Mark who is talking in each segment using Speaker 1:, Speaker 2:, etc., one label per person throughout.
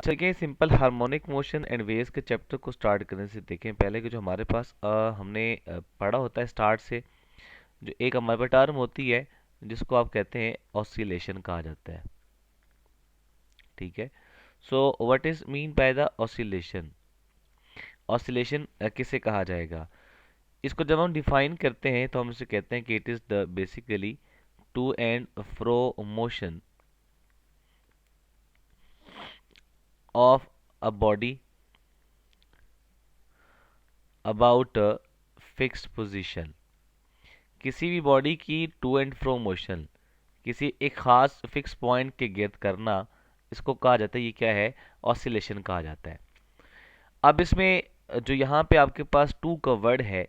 Speaker 1: चलिए simple harmonic motion and waves के chapter को स्टार्ट करने से देखें पहले कि जो हमारे पास हमने पढ़ा होता है स्टार्ट से, जो एक हमारे पास टर्म होती है जिसको आप कहते हैं ऑसिलेशन कहा जाता है। ठीक है, so what is mean by the oscillation? Oscillation किसे कहा जाएगा? इसको जब हम डिफाइन करते हैं तो हम इसे कहते हैं कि it is the basically to and fro motion of a body about a fixed position. किसी भी बॉडी की टू एंड फ्रो मोशन किसी एक खास फिक्स पॉइंट के गिर्द करना, इसको कहा जाता है, ये क्या है, ऑसिलेशन कहा जाता है। अब इसमें जो यहाँ पे आपके पास टू का वर्ड है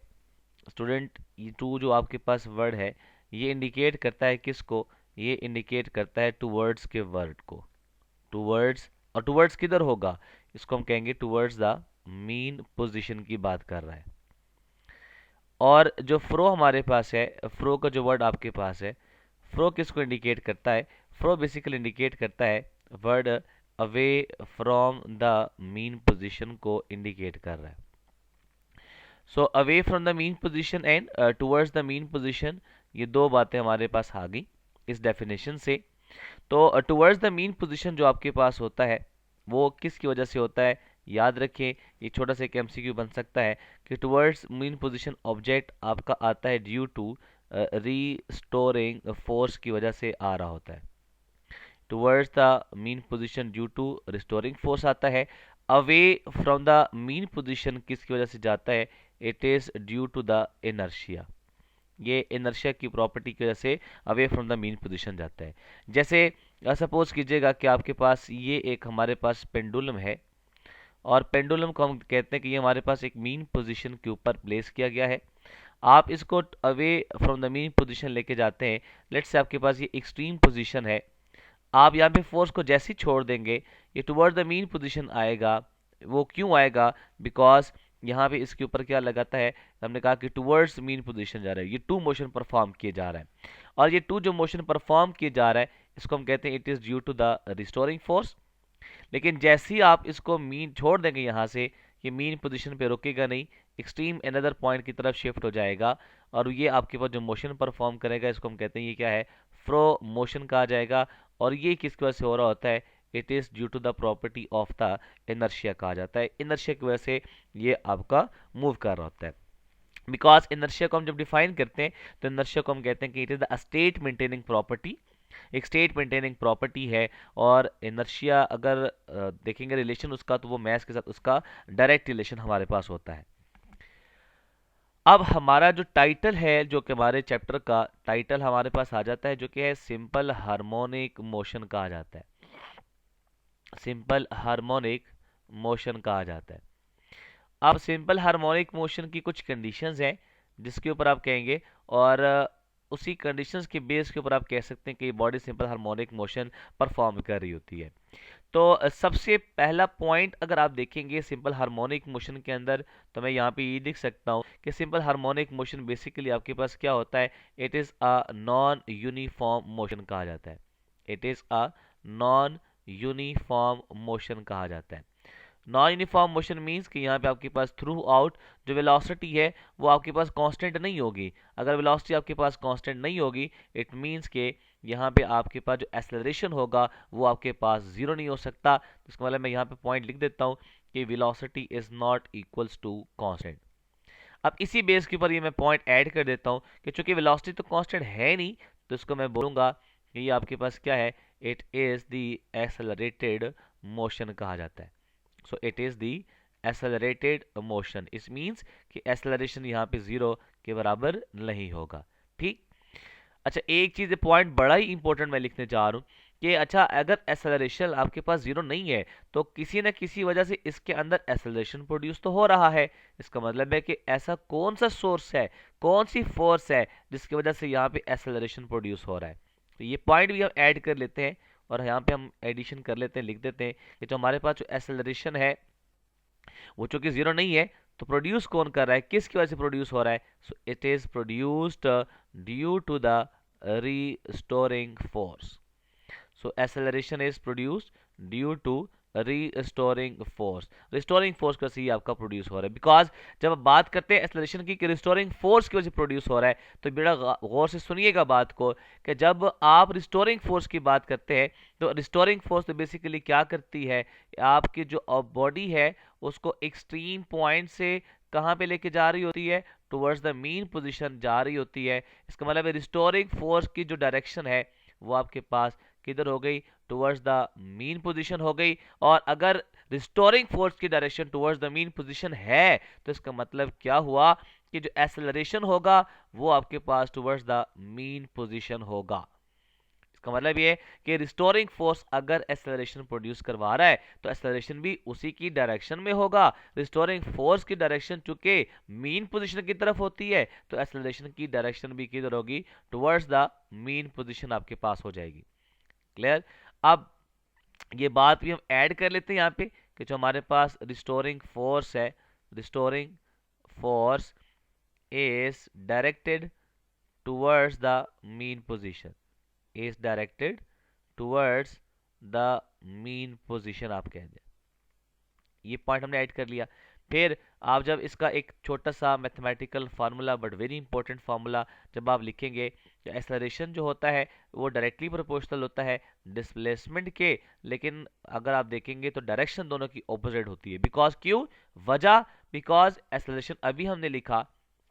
Speaker 1: स्टूडेंट, ये टू जो आपके पास वर्ड है ये इंडिकेट करता है किसको? ये इंडिकेट करता है टूवर्ड्स के वर्ड को। टूवर्ड्स, और टूवर्ड्स किधर होगा? इसको हम कहेंगे टूवर्ड्स द मीन पोजीशन की बात कर रहा है। और जो फ्रो हमारे पास है, फ्रो का जो वर्ड आपके पास है, फ्रो किसको इंडिकेट करता है? फ्रो बेसिकली इंडिकेट करता है word away from the mean position को इंडिकेट कर रहा है। So away from the mean position and towards the mean position, ये दो बातें हमारे पास आ गई इस डेफिनेशन से। तो टुवर्ड्स द मीन पोजीशन जो आपके पास होता है वो किसकी वजह से होता है? याद रखें, ये छोटा सा एक एमसीक्यू बन सकता है कि टुवर्ड्स मीन पोजीशन ऑब्जेक्ट आपका आता है ड्यू टू रीस्टोरिंग फोर्स की वजह से आ रहा होता है। Towards the mean position due to restoring force आता है। Away from the mean position किसकी वजह से जाता है? It is due to the inertia. ये इनर्शिया की प्रॉपर्टी की वजह से away from the mean position जाता है। जैसे सपोज कीजिएगा कि आपके पास ये एक हमारे पास पेंडुलम है, और पेंडुलम को हम कहते हैं कि ये हमारे पास एक मीन पोजीशन के ऊपर प्लेस किया गया है। आप इसको away from the mean position लेके जाते हैं। लेट्स से आपके पास ये एक्सट्रीम पोजीशन है, आप यहाँ पे फोर्स को जैसे ही छोड़ देंगे ये टुवर्ड द मीन पोजीशन आएगा। वो क्यों आएगा? बिकॉज यहाँ पे इसके ऊपर क्या लगाता है, हमने कहा कि टुवर्ड्स मीन पोजीशन जा रहा है, ये टू मोशन परफॉर्म किए जा रहा है। और ये टू जो मोशन परफॉर्म किए जा रहा है इसको हम कहते हैं it is due to the restoring force. लेकिन जैसे ही आप इसको मीन छोड़ देंगे यहाँ से, ये मीन पोजीशन पे रुकेगा नहीं, एक्सट्रीम अनदर पॉइंट की तरफ शिफ्ट हो जाएगा, और ये आपके पास जो मोशन परफॉर्म करेगा इसको हम कहते हैं ये क्या है, फ्रो मोशन कहा जाएगा। और ये किसकी वजह से हो रहा होता है? It is due to the property of the inertia कहा जाता है। इनर्शिया की वजह से ये आपका मूव कर रहा होता है। बिकॉज इनर्शिया को हम जब डिफाइन करते हैं तो इनर्शिया को हम कहते हैं कि it is the state maintaining property, एक स्टेट मेंटेनिंग प्रॉपर्टी है। और इनर्शिया अगर देखेंगे रिलेशन उसका, तो वो मैस के साथ उसका डायरेक्ट रिलेशन हमारे पास होता है। अब हमारा जो टाइटल है, जो कि हमारे चैप्टर का टाइटल हमारे पास आ जाता है, जो कि है सिंपल हार्मोनिक मोशन कहा जाता है। सिंपल हार्मोनिक मोशन कहा जाता है। अब सिंपल हार्मोनिक मोशन की कुछ कंडीशंस हैं जिसके ऊपर आप कहेंगे, और उसी कंडीशंस के बेस के ऊपर आप कह सकते हैं कि body simple harmonic motion perform कर रही होती है। तो सबसे पहला पॉइंट अगर आप देखेंगे सिंपल हार्मोनिक मोशन के अंदर, तो मैं यहाँ पे ये लिख सकता हूँ कि सिंपल हार्मोनिक मोशन बेसिकली आपके पास क्या होता है? It is a non uniform motion कहा जाता है। It is a non uniform motion कहा जाता है। नॉन यूनिफॉर्म मोशन मीन्स कि यहाँ पे आपके पास थ्रू आउट जो वेलोसिटी है वो आपके पास कांस्टेंट नहीं होगी। अगर वेलोसिटी आपके पास कांस्टेंट नहीं होगी, इट मीन्स के यहाँ पे आपके पास जो एक्सेलरेशन होगा वो आपके पास जीरो नहीं हो सकता। तो इसका मतलब मैं यहाँ पे पॉइंट लिख देता हूँ कि velocity is not equals to constant. अब इसी बेस के ऊपर ये मैं पॉइंट ऐड कर देता हूँ कि चूंकि वेलोसिटी तो कांस्टेंट है नहीं, तो इसको मैं बोलूँगा कि ये आपके पास क्या है? It is the accelerated motion कहा जाता है। So it is the accelerated motion. इस मीन्स कि एक्सेलरेशन यहाँ पे जीरो के बराबर नहीं होगा। ठीक। अच्छा, एक चीज पॉइंट बड़ा ही इंपॉर्टेंट मैं लिखने जा रहा हूँ कि अच्छा अगर एक्सेलरेशन आपके पास जीरो नहीं है तो किसी न किसी वजह से इसके अंदर एक्सेलरेशन प्रोड्यूस तो हो रहा है। इसका मतलब है कि ऐसा कौन सा सोर्स है, कौन सी फोर्स है जिसकी वजह से यहाँ पे एक्सेलरेशन प्रोड्यूस हो रहा है। तो ये पॉइंट भी हम ऐड कर लेते हैं, और यहाँ पे हम एडिशन कर लेते हैं, लिख देते हैं कि जो हमारे पास जो एक्सेलरेशन है वो चूंकि जीरो नहीं है, तो प्रोड्यूस कौन कर रहा है, किसकी वजह से प्रोड्यूस हो रहा है? So it is produced due to the restoring force. So acceleration is produced due to restoring force. Restoring force कैसे ही आपका प्रोड्यूस हो रहा है, बिकॉज जब आप बात करते हैं एक्सेलरेशन की कि रिस्टोरिंग फोर्स की वजह से प्रोड्यूस हो रहा है, तो बड़ा गौर से सुनिएगा बात को कि जब आप रिस्टोरिंग फोर्स की बात करते हैं तो रिस्टोरिंग फोर्स तो बेसिकली क्या करती है, आपकी जो बॉडी है उसको एक्सट्रीम पॉइंट से कहाँ पे लेके जा रही होती है, टुवर्ड्स द मीन पोजीशन जा रही होती है। इसका मतलब है रिस्टोरिंग फोर्स की जो डायरेक्शन है वो आपके पास किधर हो गई, टुवर्ड्स द मीन पोजीशन हो गई। और अगर रिस्टोरिंग फोर्स की direction towards the mean position है तो इसका मतलब क्या हुआ कि जो एक्सेलरेशन होगा वो आपके पास टुवर्ड्स द मीन पोजीशन होगा। इसका मतलब ये कि रिस्टोरिंग फोर्स अगर एक्सेलरेशन प्रोड्यूस करवा रहा है तो एक्सेलरेशन भी उसी की डायरेक्शन में होगा। रिस्टोरिंग फोर्स की डायरेक्शन चूंकि मीन पोजीशन की तरफ होती है तो एक्सेलरेशन की डायरेक्शन भी किधर होगी, टुवर्ड्स द मीन पोजीशन आपके पास हो जाएगी। क्लियर। अब ये बात भी हम ऐड कर लेते हैं यहाँ पे कि जो हमारे पास रिस्टोरिंग फोर्स है, restoring force is directed towards the mean position, is directed towards the mean position आप कह दें। ये पॉइंट हमने ऐड कर लिया। फिर आप जब इसका एक छोटा सा mathematical formula, but very important formula जब आप लिखेंगे, तो एक्सेलरेशन जो होता है वो डायरेक्टली प्रोपोर्शनल होता है डिस्प्लेसमेंट के, लेकिन अगर आप देखेंगे तो डायरेक्शन दोनों की ऑपोजिट होती है। बिकॉज क्यों, वजह, बिकॉज एक्सेलरेशन अभी हमने लिखा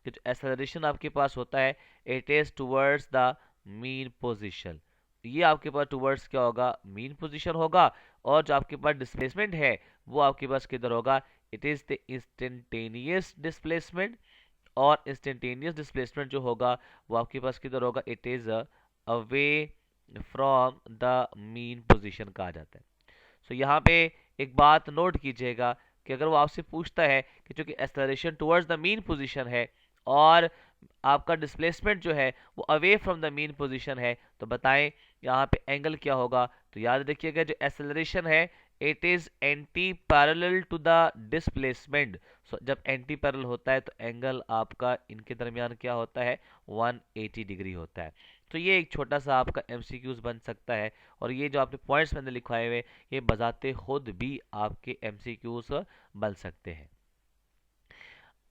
Speaker 1: कि जो एक्सेलरेशन आपके पास होता है it is towards the mean position, ये आपके पास टुवर्ड्स क्या होगा, मीन पोजीशन होगा। और जो आपके पास डिस्प्लेसमेंट है वो आपके पास किधर होगा, it is the instantaneous displacement. और इंस्टेंटेनियस डिस्प्लेसमेंट जो होगा वो आपके पास किधर होगा, it is away from the mean position कहा जाता है। सो यहाँ पे एक बात नोट कीजिएगा कि अगर वो आपसे पूछता है कि चूंकि acceleration towards the mean position है और आपका डिस्प्लेसमेंट जो है वो away from the mean position है, तो बताएं यहाँ पे एंगल क्या होगा। तो याद रखिएगा जो एक्सेलरेशन है it is anti parallel to the displacement. So जब एंटी पैरेलल होता है तो एंगल आपका इनके दरमियान क्या होता है, 180 डिग्री होता है। तो ये एक छोटा सा आपका एमसीक्यूज बन सकता है। और ये जो आपने पॉइंट्स मैंने लिखवाए हुए ये बजाते खुद भी आपके एमसीक्यूज बन सकते हैं।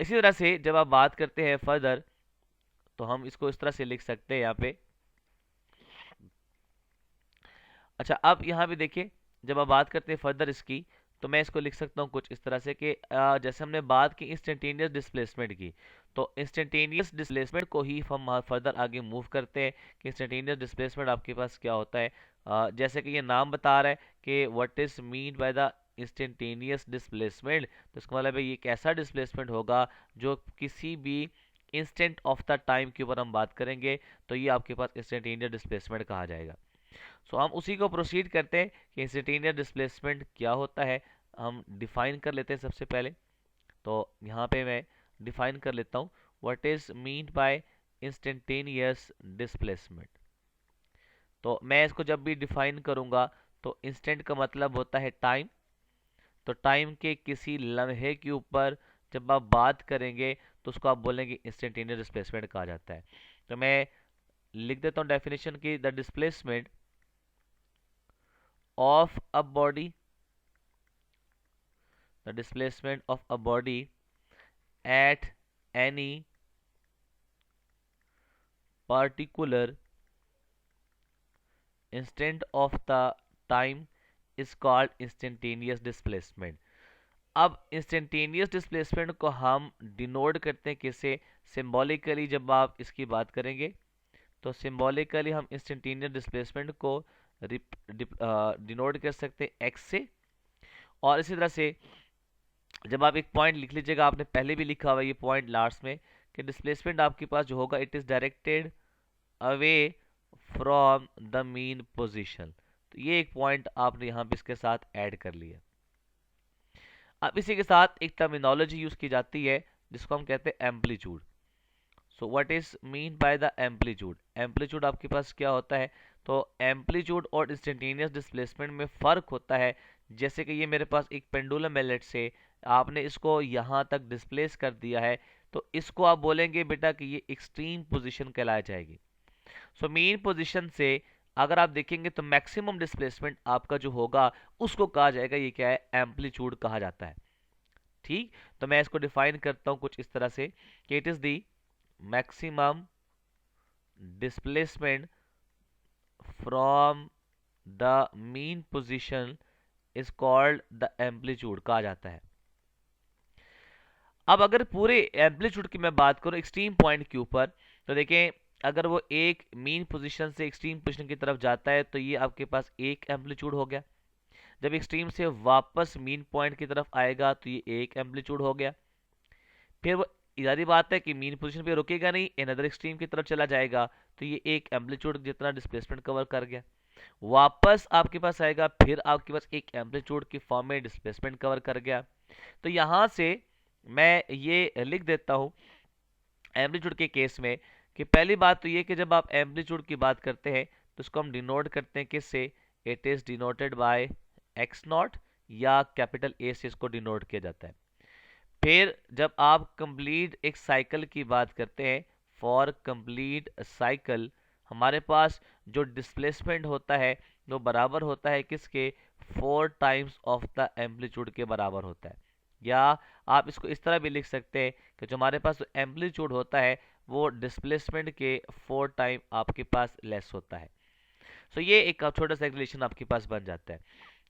Speaker 1: इसी तरह से जब आप बात करते हैं फर्दर तो हम इसको इस तरह से लिख सकते हैं यहाँ पे। अच्छा, अब यहाँ पे देखिए जब आप बात करते हैं फर्दर इसकी, तो मैं इसको लिख सकता हूँ कुछ इस तरह से कि जैसे हमने बात की इंस्टेंटेनियस डिस्प्लेसमेंट की, तो इंस्टेंटेनियस डिस्प्लेसमेंट को ही हम फर्दर आगे मूव करते हैं कि इंस्टेंटेनियस डिस्प्लेसमेंट आपके पास क्या होता है। जैसे कि ये नाम बता रहा है कि what is mean by the instantaneous displacement, तो इसका मतलब है ये एक ऐसा डिस्प्लेसमेंट होगा जो किसी भी इंस्टेंट ऑफ द टाइम के ऊपर हम बात करेंगे तो ये आपके पास इंस्टेंटेनियस डिस्प्लेसमेंट कहा जाएगा। सो हम उसी को प्रोसीड करते हैं कि इंस्टेंटेनियस डिस्प्लेसमेंट क्या होता है, हम डिफाइन कर लेते हैं सबसे पहले। तो यहाँ पे मैं डिफाइन कर लेता हूँ what is mean by instantaneous displacement. तो मैं इसको जब भी डिफाइन करूँगा तो इंस्टेंट का मतलब होता है टाइम, तो टाइम के किसी लम्हे के ऊपर जब आप बात करेंगे तो उसको आप बोलेंगे इंस्टेंटेनियस डिस्प्लेसमेंट कहा जाता है। तो मैं लिख देता हूँ डेफिनेशन की, the displacement of a body, the displacement of a body at any particular instant of the time is called instantaneous displacement। अब इंस्टेंटेनियस डिस्प्लेसमेंट को हम डिनोट करते हैं किससे, सिंबॉलिकली। जब आप इसकी बात करेंगे तो सिंबॉलिकली हम इंस्टेंटेनियस डिस्प्लेसमेंट को डिनोट कर सकते हैं एक्स से। और इसी तरह से जब आप एक पॉइंट लिख लीजिएगा, आपने पहले भी लिखा हुआ ये पॉइंट लास्ट में कि डिस्प्लेसमेंट आपके पास जो होगा it is directed away from the mean position. तो ये एक पॉइंट आपने यहाँ पे इसके साथ ऐड कर लिया। अब इसी के साथ एक टर्मिनोलॉजी यूज की जाती है जिसको हम कहते हैं amplitude. So what is mean by the amplitude, amplitude आपके पास क्या होता है, तो एम्पलीट्यूड और इंस्टेंटेनियस डिस्प्लेसमेंट में फ़र्क होता है। जैसे कि ये मेरे पास एक पेंडुलम है, लेट से आपने इसको यहाँ तक डिस्प्लेस कर दिया है, तो इसको आप बोलेंगे बेटा कि ये एक्सट्रीम पोजीशन कहलाई जाएगी। सो मेन पोजीशन से अगर आप देखेंगे तो मैक्सिमम डिस्प्लेसमेंट आपका जो होगा उसको कहा जाएगा, ये क्या है, एम्पलीट्यूड कहा जाता है। ठीक, तो मैं इसको डिफाइन करता हूं कुछ इस तरह से कि it is the maximum displacement from the mean position is called the amplitude कहा जाता है। अब अगर पूरे एम्पलीट्यूड की मैं बात करूं एक्सट्रीम पॉइंट के ऊपर, तो देखें अगर वो एक मीन पोजीशन से एक्सट्रीम पोजीशन की तरफ जाता है तो ये आपके पास एक एम्पलीट्यूड हो गया। जब एक्सट्रीम से वापस मीन पॉइंट की तरफ आएगा तो ये एक एम्पलीट्यूड हो गया। फिर वो इधर बात है कि मीन पोजीशन पे रुकेगा नहीं, अनदर एक्सट्रीम की तरफ चला जाएगा तो ये एक एम्पलीट्यूड जितना डिस्प्लेसमेंट कवर कर गया। वापस आपके पास आएगा, फिर आपके पास एक एम्पलीट्यूड की फॉर्म में डिस्प्लेसमेंट कवर कर गया। तो यहां से मैं ये लिख देता हूं एम्पलीट्यूड के केस में कि पहली बात तो ये कि जब आप एम्पलीट्यूड की बात करते हैं तो उसको हम डिनोट करते हैं किससे, it is denoted by x not या कैपिटल ए से इसको डिनोट किया जाता है। फिर जब आप कंप्लीट एक साइकिल की बात करते हैं, फॉर कंप्लीट साइकिल हमारे पास जो डिस्प्लेसमेंट होता है वो बराबर होता है किसके, 4 टाइम्स ऑफ द एम्पलीट्यूड के बराबर होता है। या आप इसको इस तरह भी लिख सकते हैं कि जो हमारे पास एम्पलीट्यूड होता है वो डिस्प्लेसमेंट के 4 टाइम आपके पास लेस होता है। सो ये एक छोटा सा रिलेशन आपके पास बन जाता है।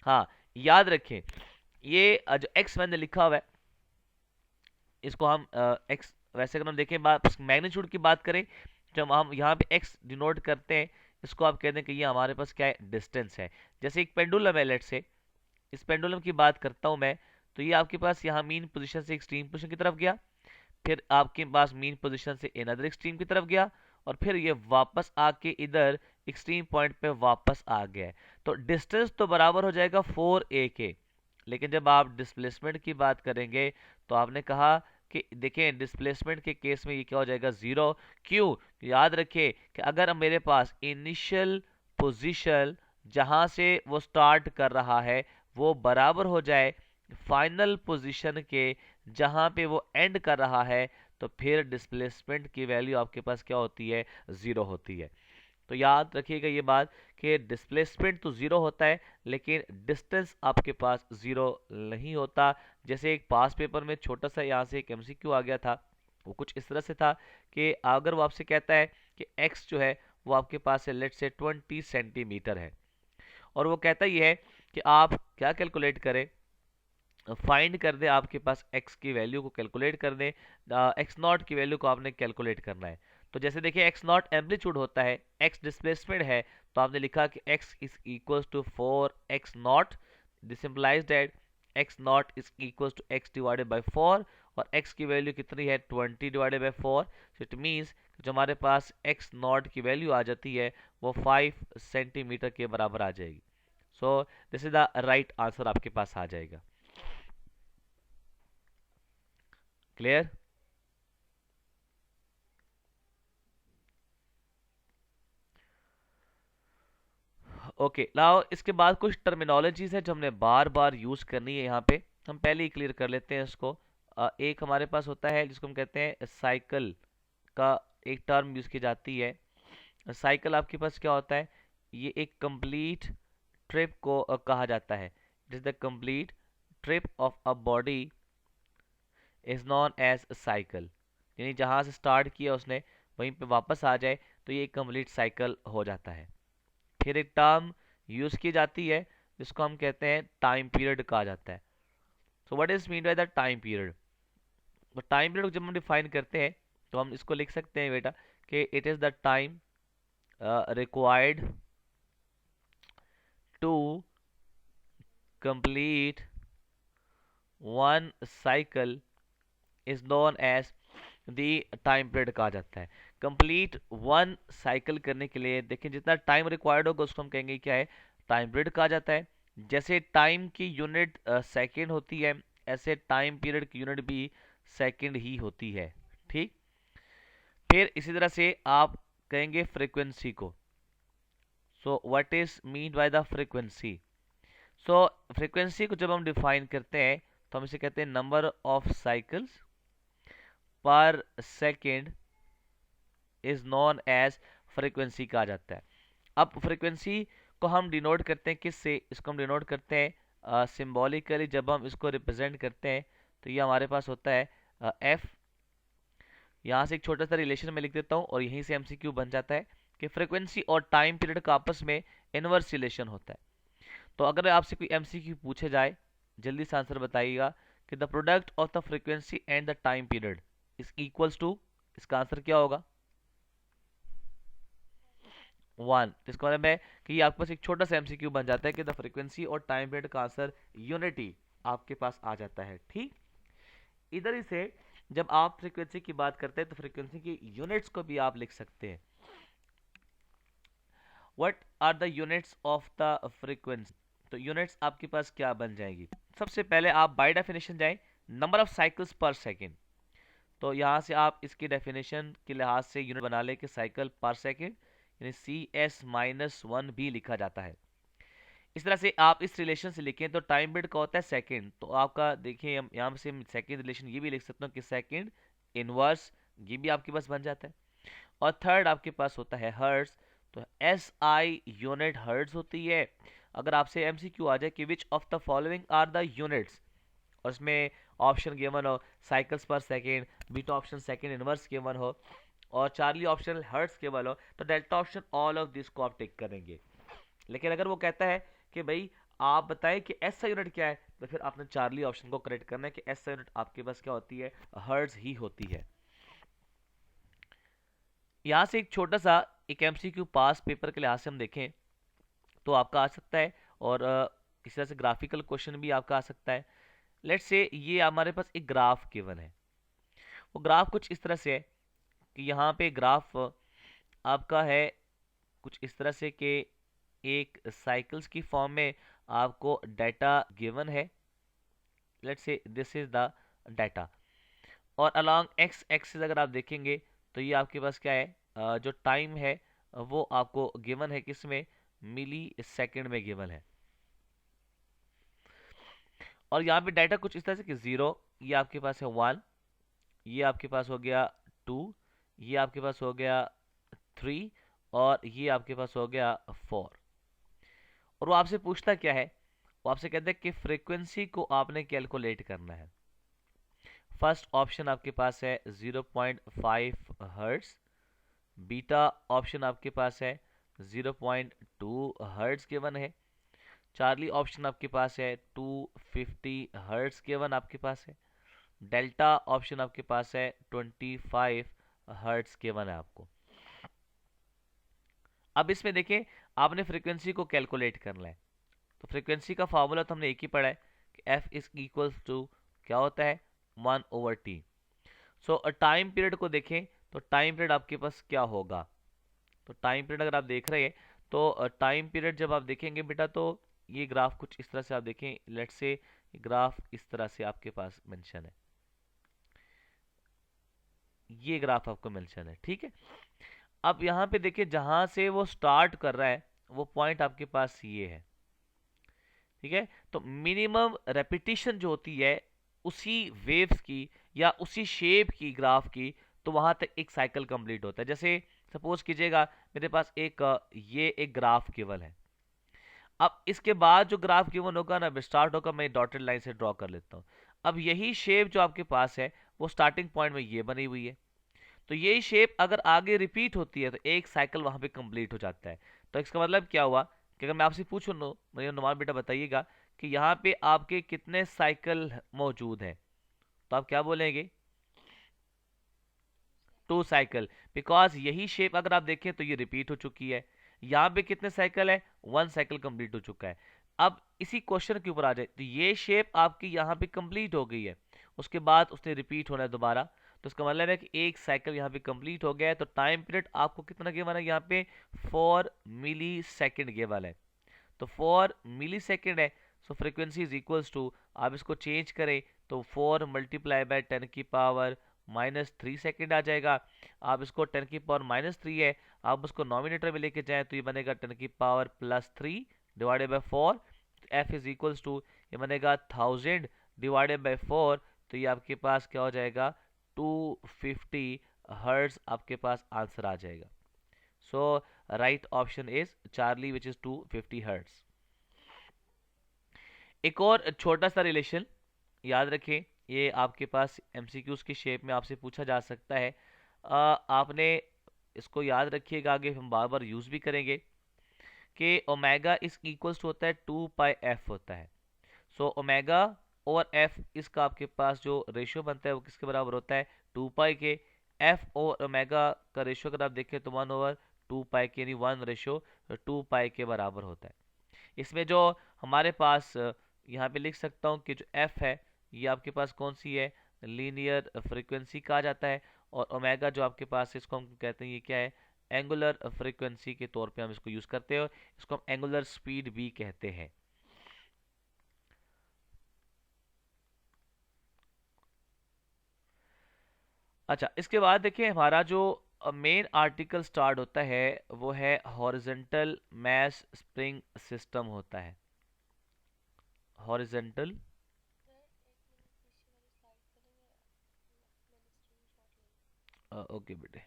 Speaker 1: हाँ, याद रखें ये जो एक्स मैंने लिखा हुआ है इसको हम एक्स, वैसे अगर हम देखें मैग्नीट्यूड की बात करें, जब हम यहाँ पे एक्स डिनोट करते हैं इसको आप कहते हैं कि ये हमारे पास क्या है, डिस्टेंस है। जैसे एक पेंडुलम है, लेट से इस पेंडुलम की बात करता हूं मैं, तो ये आपके पास यहाँ मीन पोजीशन से एक्सट्रीम पोजीशन की तरफ गया, फिर आपके पास मीन पोजीशन से अनदर एक्सट्रीम की तरफ गया, और फिर ये वापस आके इधर एक्सट्रीम पॉइंट पे वापस आ गया है। तो डिस्टेंस तो बराबर हो जाएगा 4a के, लेकिन जब आप डिस्प्लेसमेंट की बात करेंगे तो आपने कहा कि देखें डिस्प्लेसमेंट के केस में ये क्या हो जाएगा, 0। क्यों, याद रखें कि अगर मेरे पास इनिशियल पोजीशन जहां से वो स्टार्ट कर रहा है वो बराबर हो जाए फाइनल पोजीशन के जहां पे वो एंड कर रहा है, तो फिर डिस्प्लेसमेंट की वैल्यू आपके पास क्या होती है, 0 होती है। तो याद रखिएगा ये बात कि डिस्प्लेसमेंट तो 0 होता है लेकिन डिस्टेंस आपके पास 0 नहीं होता। जैसे एक पास पेपर में छोटा सा यहाँ से एक एमसीक्यू आ गया था, वो कुछ इस तरह से था कि अगर वो आपसे कहता है कि x जो है वो आपके पास है लेट से 20 सेंटीमीटर है, और वो कहता ही है कि आप क्या कैलकुलेट करें, फाइंड कर दे आपके पास x की वैल्यू को कैलकुलेट कर दे, x नॉट की वैल्यू को आपने कैलकुलेट करना है। तो जैसे देखिए x नॉट एम्पलीट्यूड होता है, x डिस्प्लेसमेंट है, तो आपने लिखा कि x is equal to 4x naught, this implies that x naught is equal to x divided by 4, और x की वैल्यू कितनी है, 20 divided by 4। So it means जो हमारे पास x नॉट की वैल्यू आ जाती है वो 5 सेंटीमीटर के बराबर आ जाएगी। So this is the right answer आपके पास आ जाएगा। क्लियर? ओके, नाउ इसके बाद कुछ टर्मिनोलॉजीज है जो हमने बार बार यूज करनी है, यहाँ पे हम पहले ही क्लियर कर लेते हैं इसको। एक हमारे पास होता है जिसको हम कहते हैं साइकिल का, एक टर्म यूज की जाती है। साइकिल आपके पास क्या होता है, ये एक कंप्लीट ट्रिप को कहा जाता है। It is the complete trip of a body is known as cycle, यानी जहां से स्टार्ट किया उसने वहीं पे वापस आ जाए तो ये कंप्लीट साइकिल हो जाता है। फिर एक टर्म यूज की जाती है जिसको हम कहते हैं टाइम पीरियड कहा जाता है। So what is mean by the time period, तो टाइम पीरियड जब हम डिफाइन करते हैं तो हम इसको लिख सकते हैं बेटा कि it is the time required to complete one cycle is known as the time period कहा जाता है। कंप्लीट वन साइकिल करने के लिए देखिए जितना टाइम रिक्वायर्ड होगा उसको हम कहेंगे क्या है, टाइम पीरियड कहा जाता है। जैसे टाइम की यूनिट सेकंड होती है, ऐसे टाइम पीरियड की यूनिट भी सेकंड ही होती है। ठीक, फिर इसी तरह से आप कहेंगे फ्रीक्वेंसी को। So what is mean by the frequency, so frequency को जब हम डिफाइन करते हैं तो हम इसे कहते हैं number of cycles per second is known as frequency कहा जाता है। अब फ्रीक्वेंसी को हम डिनोट करते हैं किससे, इसको हम डिनोट करते हैं सिंबॉलिकली। जब हम इसको रिप्रेजेंट करते हैं तो ये हमारे पास होता है एफ। यहाँ से एक छोटा सा रिलेशन में लिख देता हूँ और यहीं से एमसीक्यू बन जाता है कि फ्रीक्वेंसी और टाइम पीरियड का आपस में इनवर्स रिलेशन होता है। तो अगर आपसे कोई एमसीक्यू पूछे जाए, जल्दी से आंसर बताइएगा कि the product of the frequency and the time period is equals to, इसका आंसर क्या होगा? 1। तो इसका मतलब है कि ये आपके पास एक छोटा सा एमसीक्यू बन जाता है कि द फ्रीक्वेंसी और टाइम पीरियड का आंसर यूनिटी आपके पास आ जाता है। ठीक, इधर ही से जब आप फ्रीक्वेंसी की बात करते हैं तो फ्रीक्वेंसी की यूनिट्स को भी आप लिख सकते हैं। What are the units of the frequency? तो यूनिट्स आपके पास क्या बन जाएगी? सबसे पहले आप बाय डेफिनेशन जाएं, number of cycles per second. तो यहाँ से आप इसकी डेफिनेशन के लिहाज से यूनिट बना ले कि साइकिल पर सेकेंड, यानी CS-1 भी लिखा जाता है। इस तरह से आप इस रिलेशन से लिखें तो टाइम पीरियड का होता है सेकंड, तो आपका देखिए यहाँ से हम सेकंड रिलेशन ये भी लिख सकते हो कि सेकंड इनवर्स, ये भी आपके पास बन जाता है। और थर्ड आपके पास होता है हर्ट्ज, तो SI यूनिट हर्ट्ज होती है। अगर आपसे एमसीक्यू आ जाए कि which of the following are the units, और इसमें ऑप्शन गिवन हो cycles per second, beta option second inverse given हो और चार्ली ऑप्शन हर्ट्ज केवल हो, तो delta option all of this को आप टिक करेंगे। लेकिन अगर वो कहता है कि भाई आप बताएं कि एसआई यूनिट क्या है, तो फिर आपने चार्ली ऑप्शन को करेक्ट करना है कि एसआई यूनिट आपके पास क्या होती है, हर्ट्ज ही होती है। यहां से एक छोटा सा एक एमसीक्यू पास पेपर के लिहाज से हम देखें तो आपका आ सकता है, और इस तरह से ग्राफिकल क्वेश्चन भी आपका आ सकता है। लेट्स से ये हमारे पास एक ग्राफ गिवन है, वो ग्राफ कुछ इस तरह से है कि यहाँ पे ग्राफ आपका है कुछ इस तरह से कि एक साइकिल्स की फॉर्म में आपको डाटा गिवन है। Let's say this is the data, और अलोंग एक्स एक्सिस अगर आप देखेंगे तो ये आपके पास क्या है, जो टाइम है वो आपको गिवन है किसमें, मिली सेकेंड में गिवन है। और यहाँ पे डाटा कुछ इस तरह से कि 0, ये आपके पास है 1, ये आपके पास हो गया 2, ये आपके पास हो गया 3, और ये आपके पास हो गया 4। और वो आपसे पूछता क्या है, वो आपसे कहता है कि फ्रीक्वेंसी को आपने कैलकुलेट करना है। फर्स्ट ऑप्शन आपके पास है 0.5 हर्ट्ज, बीटा ऑप्शन आपके पास है 0.2 हर्ट्ज गिवन है, चार्ली ऑप्शन आपके पास है 250 हर्ट्ज गिवन आपके पास है, डेल्टा ऑप्शन आपके पास है 25 हर्ट्ज गिवन है आपको। अब इसमें देखें आपने फ्रीक्वेंसी को कैलकुलेट करना है, तो फ्रीक्वेंसी का फार्मूला तो हमने एक ही पढ़ा है कि F इज इक्वल्स टू क्या होता है, 1/T। सो टाइम पीरियड को देखें तो टाइम पीरियड आपके पास क्या होगा, तो टाइम पीरियड अगर आप देख रहे हैं तो टाइम पीरियड जब आप देखेंगे बेटा तो ये ग्राफ कुछ इस तरह से आप देखें, लेट्स से ग्राफ इस तरह से आपके पास मेंशन है, ये ग्राफ आपको मेंशन है, ठीक है। अब यहाँ पे देखिए जहां से वो स्टार्ट कर रहा है वो पॉइंट आपके पास ये है, ठीक है। तो मिनिमम रेपिटेशन जो होती है उसी वेव्स की या उसी शेप की ग्राफ की, तो वहां तक एक साइकिल कंप्लीट होता है। जैसे सपोज कीजिएगा मेरे पास एक ये एक ग्राफ केवल है, अब इसके बाद जो ग्राफ गिवन होगा ना स्टार्ट होगा, मैं डॉटेड लाइन से ड्रॉ कर लेता हूँ। अब यही शेप जो आपके पास है वो स्टार्टिंग पॉइंट में ये बनी हुई है, तो यही शेप अगर आगे रिपीट होती है तो एक साइकिल वहां पे कंप्लीट हो जाता है। तो इसका मतलब क्या हुआ कि अगर मैं आपसे पूछूं नो मेरे नुमान बेटा बताइएगा कि यहाँ पे आपके कितने साइकिल मौजूद हैं, तो आप क्या बोलेंगे, 2 साइकिल, बिकॉज यही शेप अगर आप देखें तो ये रिपीट हो चुकी है। यहाँ पे कितने साइकिल है, 1 साइकिल कंप्लीट हो चुका है। अब इसी क्वेश्चन के ऊपर आ जाए तो ये शेप आपकी यहाँ पे कंप्लीट हो गई है, उसके बाद उसने रिपीट होना है दोबारा, तो इसका मतलब है कि एक साइकिल यहाँ पे कंप्लीट हो गया है। तो टाइम पीरियड आपको कितना गिवन है यहाँ पे, 4 मिली सेकेंड गिवन है, तो 4 मिली सेकेंड है। सो फ्रीक्वेंसी इज इक्वल्स टू, आप इसको चेंज करें तो 4 मल्टीप्लाई बाय 10 की पावर -3 सेकेंड आ जाएगा। आप इसको 10 की पावर -3 है, आप उसको नॉमिनेटर में लेके जाएं तो ये बनेगा 10 की power +3 divided by 4। F is equals to ये बनेगा 1000 डिवाइडेड बाय 4, तो ये आपके पास क्या हो जाएगा, 250 हर्ट्ज आपके पास आंसर आ जाएगा। So right option is Charlie which is 250 hertz. एक और छोटा सा रिलेशन याद रखें, ये आपके पास एमसीक्यूज की शेप में आपसे पूछा जा सकता है। आपने इसको याद रखिएगा, आगे हम बार बार यूज भी करेंगे कि ओमेगा इस इक्वल्स टू होता है 2 पाई एफ होता है। सो ओमेगा और एफ इसका आपके पास जो रेशियो बनता है वो किसके बराबर होता है, 2 पाई के। एफ और ओमेगा का रेशियो अगर आप देखें तो 1/2 पाई के, यानी 1:2 पाई के बराबर होता है। इसमें जो हमारे पास यहाँ पे लिख सकता हूँ कि जो एफ है ये आपके पास कौन सी है, लीनियर फ्रीक्वेंसी कहा जाता है। और ओमेगा जो आपके पास है इसको हम कहते हैं ये क्या है, एंगुलर फ्रीक्वेंसी के तौर पे हम इसको यूज करते हैं। इसको हम एंगुलर स्पीड भी कहते हैं। अच्छा, इसके बाद देखिए हमारा जो मेन आर्टिकल स्टार्ट होता है वो है हॉरिजेंटल मैस स्प्रिंग सिस्टम होता है। हॉरिजेंटल, ओके बेटे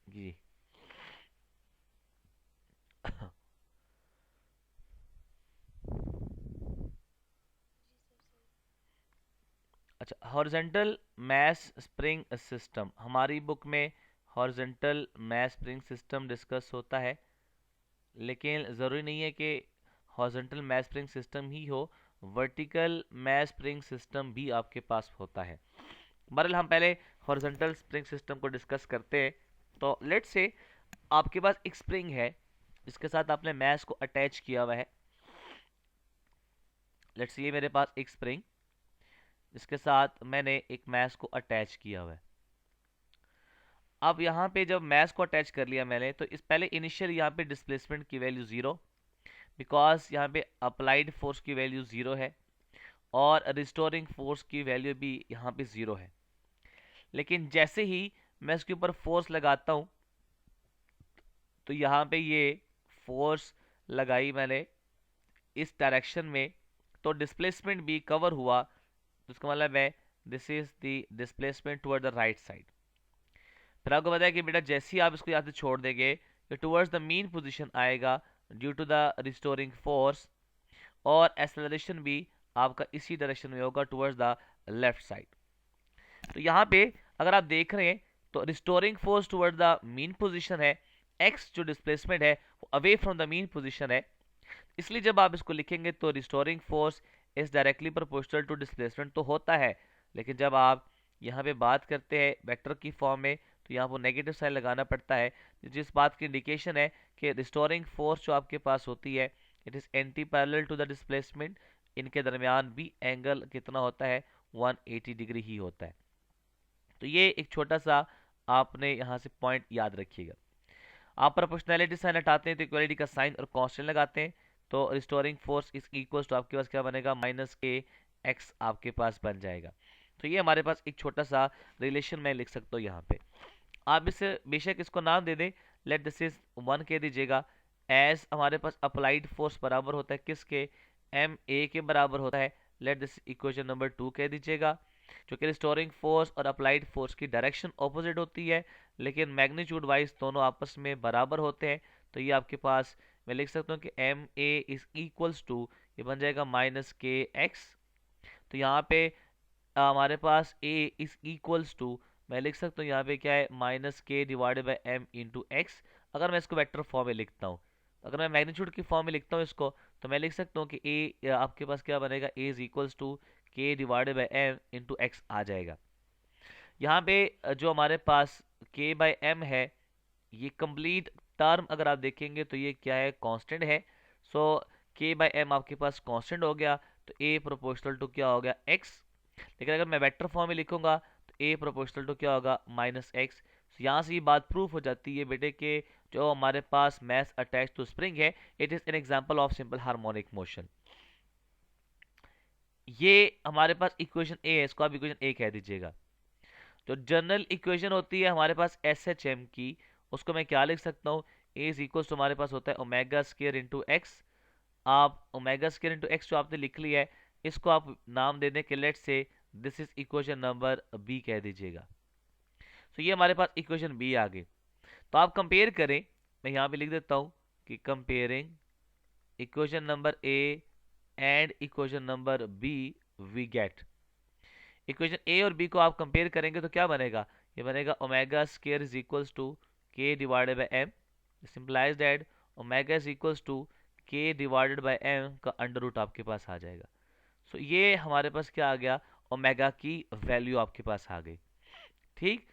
Speaker 1: जी। अच्छा, हॉरिजेंटल मैस स्प्रिंग सिस्टम हमारी बुक में horizontal mass spring system discuss होता है, लेकिन ज़रूरी नहीं है कि हॉरिजेंटल मैस स्प्रिंग सिस्टम ही हो, वर्टिकल मैस स्प्रिंग सिस्टम भी आपके पास होता है। बहरहाल हम पहले हॉरिजॉन्टल स्प्रिंग सिस्टम को डिस्कस करते हैं। तो लेट्स से आपके पास एक स्प्रिंग है, इसके साथ आपने मैस को अटैच किया हुआ है। लेट्स से ये मेरे पास एक स्प्रिंग, इसके साथ मैंने एक मैस को अटैच किया हुआ है। अब यहाँ पे जब मैस को अटैच कर लिया मैंने, तो इस पहले इनिशियल यहाँ पे डिस्प्लेसमेंट की वैल्यू 0, बिकॉज यहाँ पे अप्लाइड फोर्स की वैल्यू 0 है और रिस्टोरिंग फोर्स की वैल्यू भी यहाँ पे 0 है। लेकिन जैसे ही मैं इसके ऊपर फोर्स लगाता हूँ तो यहाँ पे ये फोर्स लगाई मैंने इस डायरेक्शन में, तो डिस्प्लेसमेंट भी कवर हुआ। तो इसका मतलब है this is the displacement toward the right side. फिर आपको बताया कि बेटा जैसे ही आप इसको यहाँ से छोड़ देंगे ये टुवर्ड्स द मीन पोजीशन आएगा due to the restoring force, और एक्सेलरेशन भी आपका इसी डायरेक्शन में होगा टुवर्ड्स द लेफ्ट साइड। तो यहाँ पे अगर आप देख रहे हैं तो restoring force toward the mean position है, एक्स जो डिस्प्लेसमेंट है वो away from the mean position है। इसलिए जब आप इसको लिखेंगे तो restoring force is directly proportional to displacement तो होता है, लेकिन जब आप यहाँ पे बात करते हैं वेक्टर की फॉर्म में तो यहाँ पर नेगेटिव साइन लगाना पड़ता है, जिस बात की इंडिकेशन है कि रिस्टोरिंग फोर्स जो आपके पास होती है it is anti parallel to the displacement. इनके दरमियान भी एंगल कितना होता है, 180 डिग्री ही होता है। तो ये एक छोटा सा आपने यहाँ से पॉइंट याद रखिएगा। आप प्रोपोर्शनैलिटी साइन हटाते हैं तो इक्वालिटी का साइन और कांस्टेंट लगाते हैं, तो restoring force is equal to आपके पास क्या बनेगा, -k(x) आपके पास बन जाएगा। तो ये हमारे पास एक छोटा सा रिलेशन मैं लिख सकता हूँ यहाँ पे। आप इसे बेशक इसको नाम दे दें, लेट दिस इज 1 कह दीजिएगा। एज हमारे पास अप्लाइड फोर्स बराबर होता है किसके, ma के बराबर होता है। लेट दिस इक्वेशन नंबर 2 कह दीजिएगा। क्योंकि रिस्टोरिंग फोर्स और अप्लाइड फोर्स की डायरेक्शन ऑपोजिट होती है, लेकिन मैग्नीट्यूड वाइज दोनों आपस में बराबर होते हैं। तो ये आपके पास मैं लिख सकता हूँ कि m a is equals to, ये बन जाएगा -k(x). तो यहाँ पे हमारे पास a इज इक्वल्स टू, मैं लिख सकता हूँ यहाँ पे क्या है, -k/m(x). अगर मैं इसको वेक्टर फॉर्म में लिखता हूँ, अगर मैं मैग्नीट्यूड की फॉर्म में लिखता हूँ इसको, तो मैं लिख सकता हूँ कि a आपके पास क्या बनेगा, a is equals to k/m(x) आ जाएगा। यहाँ पे जो हमारे पास k/m है ये कंप्लीट टर्म अगर आप देखेंगे तो ये क्या है, कांस्टेंट है। सो k/m आपके पास कांस्टेंट हो गया, तो a प्रोपोर्शनल टू क्या हो गया, x। लेकिन अगर मैं वेक्टर फॉर्म में लिखूंगा तो a प्रोपोर्शनल टू क्या होगा, -x। यहाँ से ये बात प्रूफ हो जाती है बेटे कि जो हमारे पास मैस अटैच टू स्प्रिंग है it is an example of simple harmonic motion. ये हमारे पास इक्वेशन ए है, इसको आप इक्वेशन ए कह दीजिएगा। जो जनरल इक्वेशन होती है हमारे पास एस एच एम की, उसको मैं क्या लिख सकता हूँ, ए इज इक्वल टू हमारे पास होता है ओमेगा स्केयर इंटू एक्स। आप ओमेगा स्केयर इंटू एक्स जो आपने लिख लिया है इसको आप नाम दे दें कि let say this is equation number b कह दीजिएगा। सो ये हमारे पास इक्वेशन बी आ गई। तो आप कंपेयर करें, मैं यहाँ पे लिख देता हूँ कि comparing equation number A and equation number B, we get equation A और बी को आप कंपेयर करेंगे तो क्या बनेगा, ये बनेगा omega square is equals to k divided by m, simplify that omega is equals to k divided by m का अंडर रूट आपके पास आ जाएगा। सो ये हमारे पास क्या आ गया, ओमेगा की वैल्यू आपके पास आ गई। ठीक,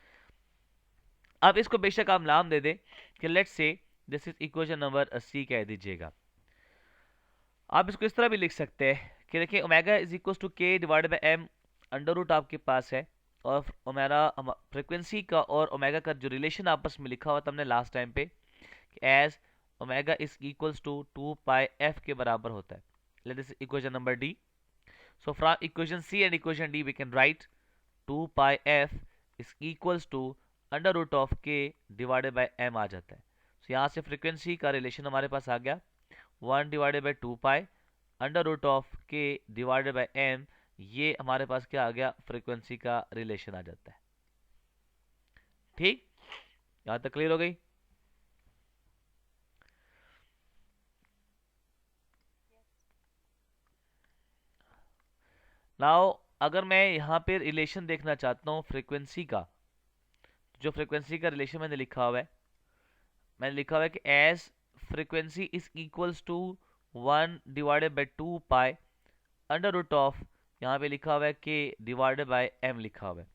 Speaker 1: अब इसको बेशक आप नाम दे दें कि let's say this is equation number c कह दीजिएगा। आप इसको इस तरह भी लिख सकते हैं कि देखिए omega is equal to k divided by m, under root आपके पास है, और हमारा फ्रिक्वेंसी का और ओमेगा का जो रिलेशन आपस में लिखा हुआ था हमने लास्ट टाइम पे कि as omega is equals to 2 pi f के बराबर होता है। Let this equation number d. So from equation c and equation d we can write 2 pi f is equals to under root of k divided by m आ जाता है। सो यहाँ से frequency का रिलेशन हमारे पास आ गया 1 divided by 2 pi under root of k divided by m, ये हमारे पास क्या आ गया, फ्रीक्वेंसी का रिलेशन आ जाता है। ठीक, यहां तक क्लियर हो गई। नाउ अगर मैं यहां पे रिलेशन देखना चाहता हूं फ्रीक्वेंसी का, जो फ्रीक्वेंसी का रिलेशन मैंने लिखा हुआ है, मैंने लिखा हुआ है कि as frequency is equals to 1 divided by 2 pi under root of, यहाँ पे लिखा हुआ है के डिवाइडेड बाय एम लिखा हुआ है।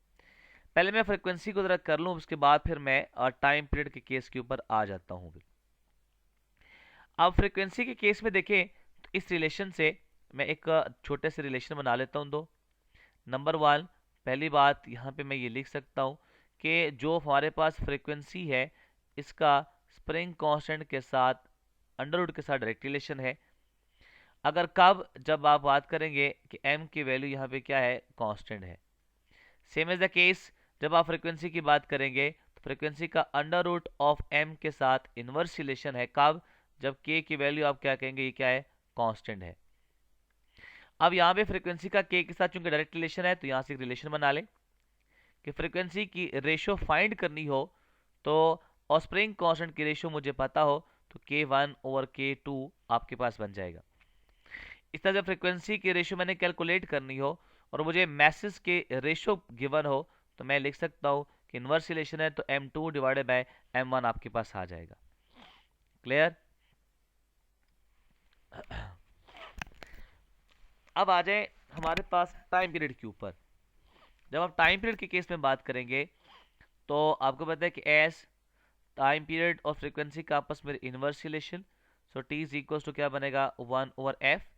Speaker 1: पहले मैं फ्रीक्वेंसी को जरा कर लूँ, उसके बाद फिर मैं टाइम पीरियड के केस के ऊपर आ जाता हूँ। अब फ्रीक्वेंसी के केस में देखें तो इस रिलेशन से मैं एक छोटे से रिलेशन बना लेता हूँ दो। नंबर वन, पहली बात यहाँ पे मैं ये लिख सकता हूँ कि जो हमारे पास फ्रीक्वेंसी है इसका स्प्रिंग कांस्टेंट के साथ अंडर रूट के साथ डायरेक्ट रिलेशन है। अगर कब, जब आप बात करेंगे कि m की वैल्यू यहाँ पे क्या है, कांस्टेंट है। सेम एज द केस जब आप फ्रीक्वेंसी की बात करेंगे तो फ्रीक्वेंसी का अंडर रूट ऑफ m के साथ इनवर्स रिलेशन है। कब, जब k की वैल्यू आप क्या कहेंगे, ये क्या है, कांस्टेंट है। अब यहाँ पे फ्रीक्वेंसी का k के साथ चूंकि डायरेक्ट रिलेशन है तो यहाँ से एक रिलेशन बना लें कि फ्रीक्वेंसी की रेशियो फाइंड करनी हो तो और स्प्रिंग कांस्टेंट की रेशियो मुझे पता हो तो k1 ओवर k2 आपके पास बन जाएगा। इस तरह जब फ्रीक्वेंसी की रेशियो मैंने कैलकुलेट करनी हो और मुझे मैसेज के रेशियो गिवन हो तो मैं लिख सकता हूँ कि इनवर्स रिलेशन है तो m2 डिवाइडेड बाय m1 आपके पास आ जाएगा। क्लियर। अब आ जाए हमारे पास टाइम पीरियड के ऊपर। जब आप टाइम पीरियड के केस में बात करेंगे तो आपको पता है कि एस टाइम पीरियड और फ्रीक्वेंसी का आपस में inverse relation, so t is equals to क्या बनेगा, 1 over f.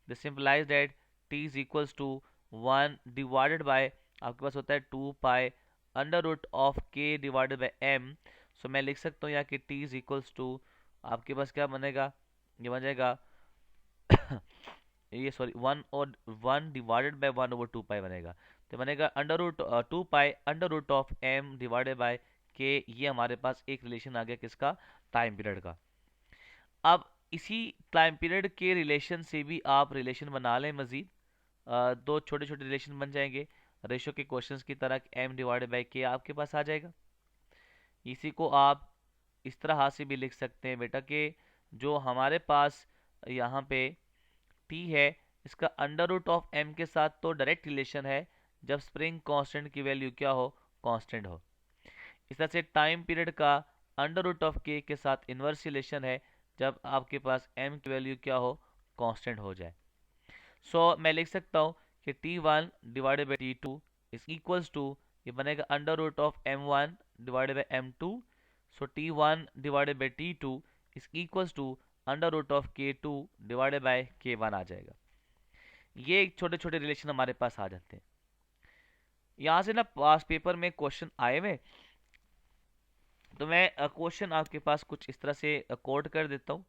Speaker 1: This simplifies that t is equals to 1 divided by आपके पास होता है 2 pi under root of k divided by m. So मैं लिख सकता हूँ यहाँ कि टी इज इक्वल्स टू आपके पास क्या बनेगा, ये बन जाएगा ये sorry 1 divided by 1 over 2 pi बनेगा, तो बनेगा under root 2 pi under root of m divided by k. ये हमारे पास एक रिलेशन आ गया किसका, टाइम पीरियड का। अब इसी टाइम पीरियड के रिलेशन से भी आप रिलेशन बना लें मजीद, दो छोटे छोटे रिलेशन बन जाएंगे रेशो के क्वेश्चंस की तरह, एम डिवाइडेड बाई के आपके पास आ जाएगा। इसी को आप इस तरह से भी लिख सकते हैं बेटा कि जो हमारे पास यहाँ पे टी है इसका अंडर रूट ऑफ एम के साथ तो डायरेक्ट रिलेशन है जब स्प्रिंग कांस्टेंट की वैल्यू क्या हो, कांस्टेंट हो। इस तरह से टाइम पीरियड का अंडर रूट ऑफ के साथ इनवर्स रिलेशन है जब आपके पास m की वैल्यू क्या हो, कांस्टेंट हो जाए। सो मैं लिख सकता हूँ कि t1 divided by t2 is equals to, ये बनेगा under root of m1 divided by m2। So t1 divided by t2 is equals to under root of k2 divided by k1 आ जाएगा। ये एक छोटे छोटे रिलेशन हमारे पास आ जाते हैं। यहाँ से ना पास पेपर में क्वेश्चन आए हुए, तो मैं क्वेश्चन आपके पास कुछ इस तरह से कोड कर देता हूँ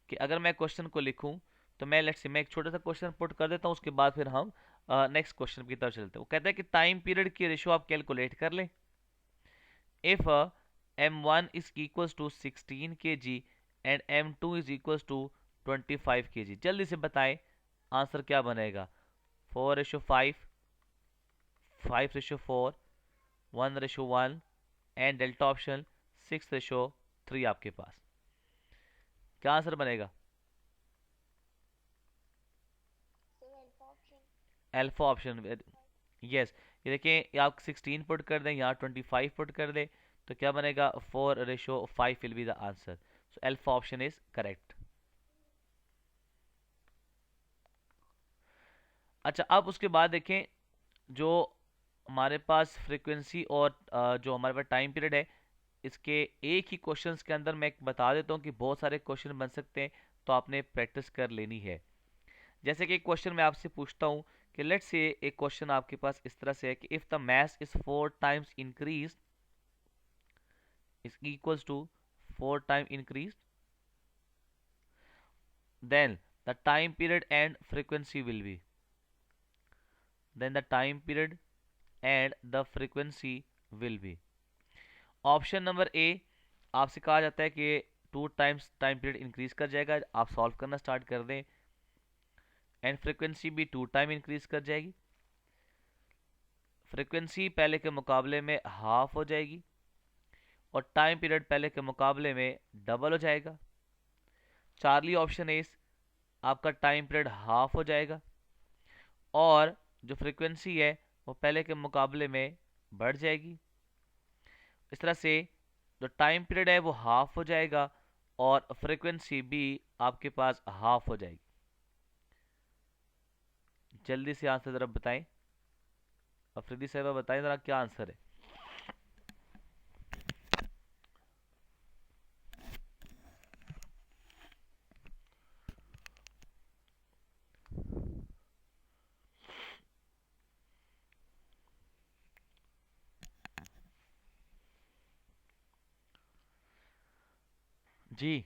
Speaker 1: कि अगर मैं क्वेश्चन को लिखूं तो मैं लेट्स से मैं एक छोटा सा क्वेश्चन पुट कर देता हूँ, उसके बाद फिर हम नेक्स्ट क्वेश्चन की तरफ चलते हैं। वो कहता है कि टाइम पीरियड की रेशियो आप कैलकुलेट कर लें। If m1 is equals to 16 kg and m2 is equals to 25 kg, जल्दी से बताएं आंसर क्या बनेगा। 4:5, 5:4, 1:1 एंड डेल्टा ऑप्शन 6:3 आपके पास। क्या आंसर बनेगा? Alpha option. यस, ये देखें, आप 16 पुट कर दें, यहाँ 25 पुट कर दें, तो क्या बनेगा? 4:5 will be the answer. So alpha option is correct. अच्छा, अब उसके बाद देखें, जो हमारे पास फ्रीक्वेंसी और जो हमारे पास टाइम पीरियड है, इसके एक ही क्वेश्चंस के अंदर मैं एक बता देता हूँ कि बहुत सारे क्वेश्चन बन सकते हैं, तो आपने प्रैक्टिस कर लेनी है। जैसे कि एक क्वेश्चन मैं आपसे पूछता हूँ कि लेट्स से एक क्वेश्चन आपके पास इस तरह से है कि if the mass is 4 times increase is equals to 4 time increase, then the time period and frequency will be, then the time period and the frequency will be। Option number A, आपसे कहा जाता है कि 2 times time period increase कर जाएगा, आप solve करना start कर दें, एंड फ्रीक्वेंसी भी 2 टाइम इंक्रीज कर जाएगी। फ्रीक्वेंसी पहले के मुकाबले में हाफ हो जाएगी और टाइम पीरियड पहले के मुकाबले में डबल हो जाएगा। चार्ली ऑप्शन ए, आपका टाइम पीरियड हाफ हो जाएगा और जो फ्रीक्वेंसी है वो पहले के मुकाबले में बढ़ जाएगी। इस तरह से जो टाइम पीरियड है वो हाफ हो जाएगा और फ्रीक्वेंसी भी आपके पास हाफ हो जाएगी। जल्दी से आंसर जरा बताएं, अफरीदी साहब बताएं जरा क्या आंसर है। जी,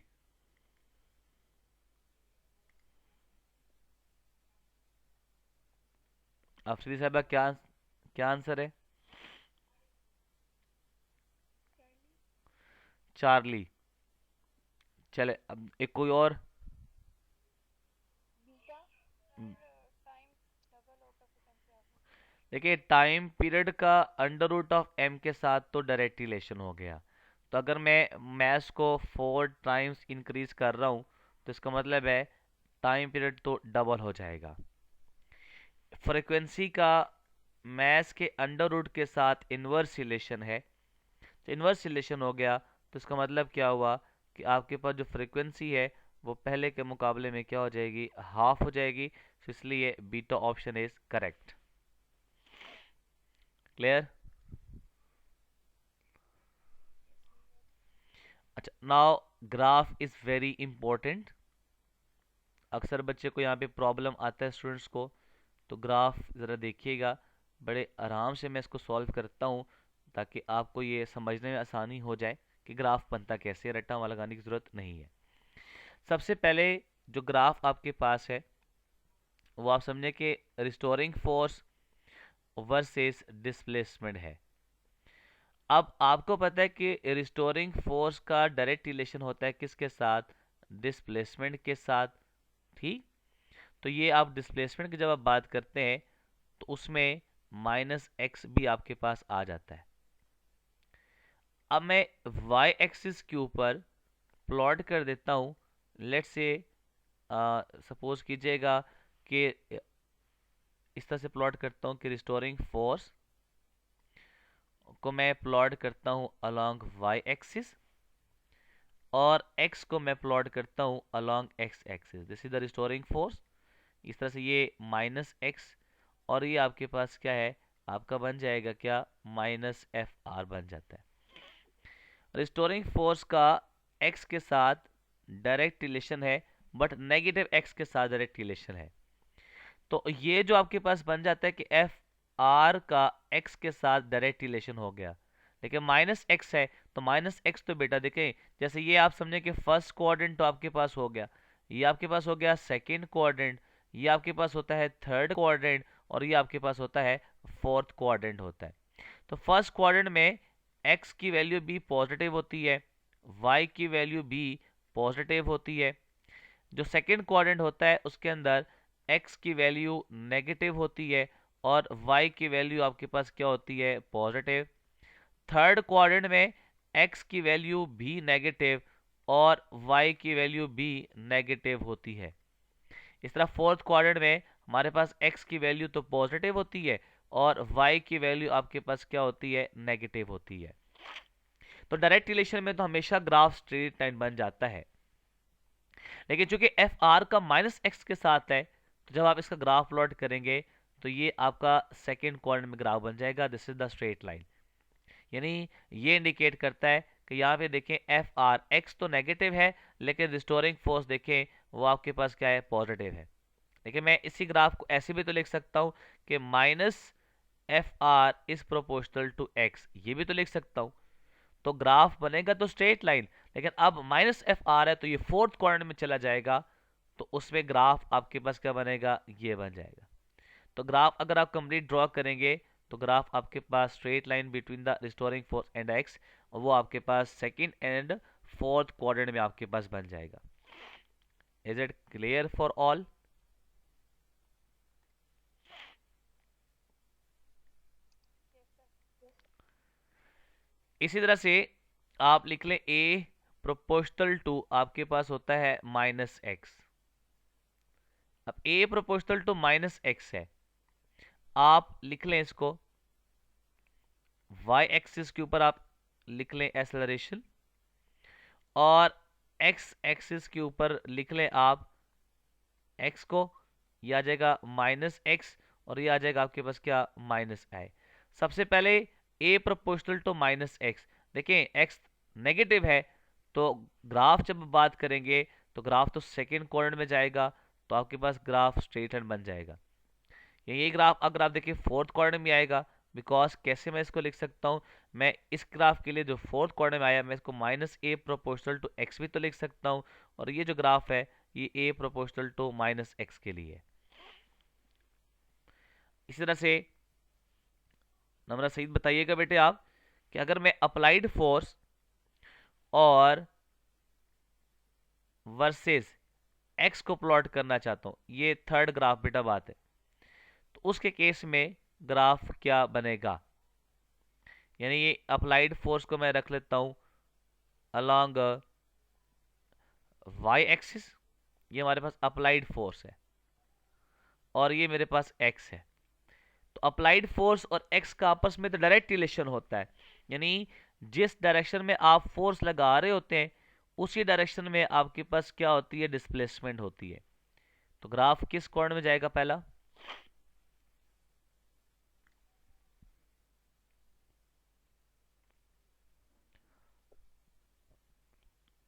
Speaker 1: अफरीदी साहब क्या क्या आंसर है? चार्ली। चले, अब एक कोई और। देखिए, टाइम पीरियड का अंडर रूट ऑफ एम के साथ तो डायरेक्ट रिलेशन हो गया, तो अगर मैं मैथ्स को 4 टाइम्स इंक्रीज कर रहा हूँ तो इसका मतलब है टाइम पीरियड तो डबल हो जाएगा। फ्रीक्वेंसी का मैथ्स के अंडर रूट के साथ इन्वर्स रिलेशन है, तो इन्वर्स रिलेशन हो गया, तो इसका मतलब क्या हुआ कि आपके पास जो फ्रीक्वेंसी है वो पहले के मुकाबले में क्या हो जाएगी? हाफ हो जाएगी। तो इसलिए beta option is correct. Clear? अच्छा, now graph is very important. अक्सर बच्चे को यहाँ पे प्रॉब्लम आता है स्टूडेंट्स को, तो ग्राफ ज़रा देखिएगा, बड़े आराम से मैं इसको सॉल्व करता हूँ ताकि आपको ये समझने में आसानी हो जाए कि ग्राफ बनता कैसे है, रट्टा वहाँ लगाने की ज़रूरत नहीं है। सबसे पहले जो ग्राफ आपके पास है वो आप समझे कि रिस्टोरिंग फोर्स वर्सेस डिस्प्लेसमेंट है। अब आपको पता है कि रिस्टोरिंग फोर्स का डायरेक्ट रिलेशन होता है किसके साथ? डिस्प्लेसमेंट के साथ। ठीक, तो ये आप डिस्प्लेसमेंट की जब आप बात करते हैं तो उसमें -x भी आपके पास आ जाता है। अब मैं y एक्सिस के ऊपर प्लॉट कर देता हूँ। लेट्स से सपोज कीजिएगा कि इस तरह से प्लॉट करता हूँ कि रिस्टोरिंग फोर्स को मैं प्लॉट करता हूँ अलोंग y एक्सिस और x को मैं प्लॉट करता हूँ along x axis. This is the restoring force. इस तरह से ये -x और ये आपके पास क्या है? आपका बन जाएगा क्या? -FR बन जाता है। रिस्टोरिंग फोर्स का x के साथ डायरेक्ट रिलेशन है, बट नेगेटिव x के साथ डायरेक्ट रिलेशन है, तो ये जो आपके पास बन जाता है कि FR का x के साथ डायरेक्ट रिलेशन हो गया। लेकिन -x है तो -x तो बेटा देखें, जैसे ये आप समझे कि फर्स्ट क्वाड्रेंट तो आपके पास हो गया, ये आपके पास हो गया सेकेंड क्वाड्रेंट, ये आपके पास होता है थर्ड क्वाड्रेंट और ये आपके पास होता है फोर्थ क्वाड्रेंट होता है। तो फर्स्ट क्वाड्रेंट में x की वैल्यू भी पॉजिटिव होती है, y की वैल्यू भी पॉजिटिव होती है। जो सेकेंड क्वाड्रेंट होता है उसके अंदर x की वैल्यू नेगेटिव होती है और y की वैल्यू आपके पास क्या होती है? पॉजिटिव। थर्ड क्वाड्रेंट में x की वैल्यू भी नेगेटिव और y की वैल्यू भी नेगेटिव होती है। इस तरह फोर्थ क्वाड्रेंट में हमारे पास x की वैल्यू तो पॉजिटिव होती है और y की वैल्यू आपके पास क्या होती है, नेगेटिव होती है। तो डायरेक्ट रिलेशन में तो हमेशा ग्राफ स्ट्रेट लाइन बन जाता है, लेकिन चूंकि एफ आर का माइनस एक्स के साथ है, तो जब आप इसका ग्राफ प्लॉट करेंगे तो ये आपका सेकेंड क्वाड्रेंट में ग्राफ बन जाएगा। This is the straight line. यानी ये इंडिकेट करता है कि यहाँ पे देखें एफ आर एक्स तो नेगेटिव है, लेकिन रिस्टोरिंग फोर्स देखें वो आपके पास क्या है, पॉजिटिव है। लेकिन मैं इसी ग्राफ को ऐसे भी तो लिख सकता हूँ कि minus f r is proportional to x, ये भी तो लिख सकता हूँ। तो ग्राफ बनेगा तो स्ट्रेट लाइन, लेकिन अब माइनस एफ आर है तो ये फोर्थ क्वाड्रेंट में चला जाएगा, तो उसमें ग्राफ आपके पास क्या बनेगा, ये बन जाएगा। तो ग्राफ अगर आप कंप्लीट ड्रॉ करेंगे तो ग्राफ आपके पास straight line between the restoring force and x, और वो आपके पास सेकंड एंड फोर्थ क्वाड्रेंट में आपके पास बन जाएगा। Is it clear for all? इसी तरह से आप लिख लें a प्रोपोर्शनल टू आपके पास होता है माइनस एक्स। अब a proportional to minus x है, आप लिख लें इसको y एक्सिस के ऊपर आप लिख लें एक्सेलरेशन, और x एक्सिस के ऊपर लिख लें आप x को, यह आ जाएगा माइनस एक्स, और ये आ जाएगा आपके पास क्या, माइनस आई। सबसे पहले a proportional to minus x, देखें x नेगेटिव है, तो ग्राफ जब बात करेंगे तो ग्राफ तो सेकेंड क्वाड्रेंट में जाएगा, तो आपके पास ग्राफ स्ट्रेट लाइन बन जाएगा। यही ग्राफ अगर आप देखिए फोर्थ क्वाड्रेंट में आएगा, बिकॉज कैसे मैं इसको लिख सकता हूँ, मैं इस ग्राफ के लिए जो फोर्थ क्वाड्रेंट में आया मैं इसको minus a proportional to x भी तो लिख सकता हूँ, और ये जो ग्राफ है ये ए प्रोपोर्शनल टू माइनस एक्स के लिए। इसी तरह से नम्रा सईद बताइएगा बेटे आप कि अगर मैं अप्लाइड फोर्स और वर्सेस एक्स को प्लॉट करना चाहता हूँ, ये थर्ड ग्राफ बेटा बात है, तो उसके केस में ग्राफ क्या बनेगा। यानी ये अप्लाइड फोर्स को मैं रख लेता हूं अलोंग वाई एक्सिस, ये हमारे पास अप्लाइड फोर्स है, और ये मेरे पास एक्स है। तो अप्लाइड फोर्स और एक्स का आपस में तो डायरेक्ट रिलेशन होता है, यानी जिस डायरेक्शन में आप फोर्स लगा रहे होते हैं उसी डायरेक्शन में आपके पास क्या होती है, डिस्प्लेसमेंट होती है। तो ग्राफ किस कोण में जाएगा पहला,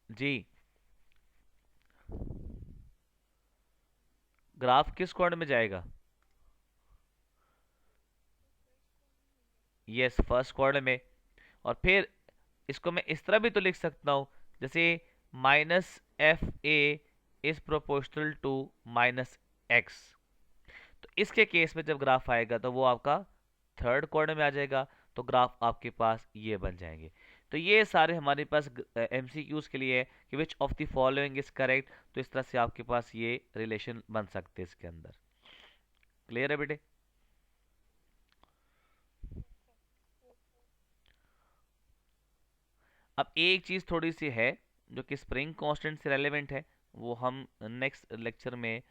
Speaker 1: जी ग्राफ किस कोण में जाएगा, यस फर्स्ट क्वाड्रेंट में। और फिर इसको मैं इस तरह भी तो लिख सकता हूं, जैसे minus f a is proportional to minus x. तो इसके केस में जब ग्राफ आएगा तो वो आपका थर्ड क्वाड्रेंट में आ जाएगा, तो ग्राफ आपके पास ये बन जाएंगे। तो ये सारे हमारे पास एमसीक्यूज के लिए है कि which of the following is correct. तो इस तरह से आपके पास ये रिलेशन बन सकते हैं इसके अंदर। क्लियर है बेटे? अब एक चीज थोड़ी सी है जो कि स्प्रिंग कांस्टेंट से रेलेवेंट है, वो हम नेक्स्ट लेक्चर में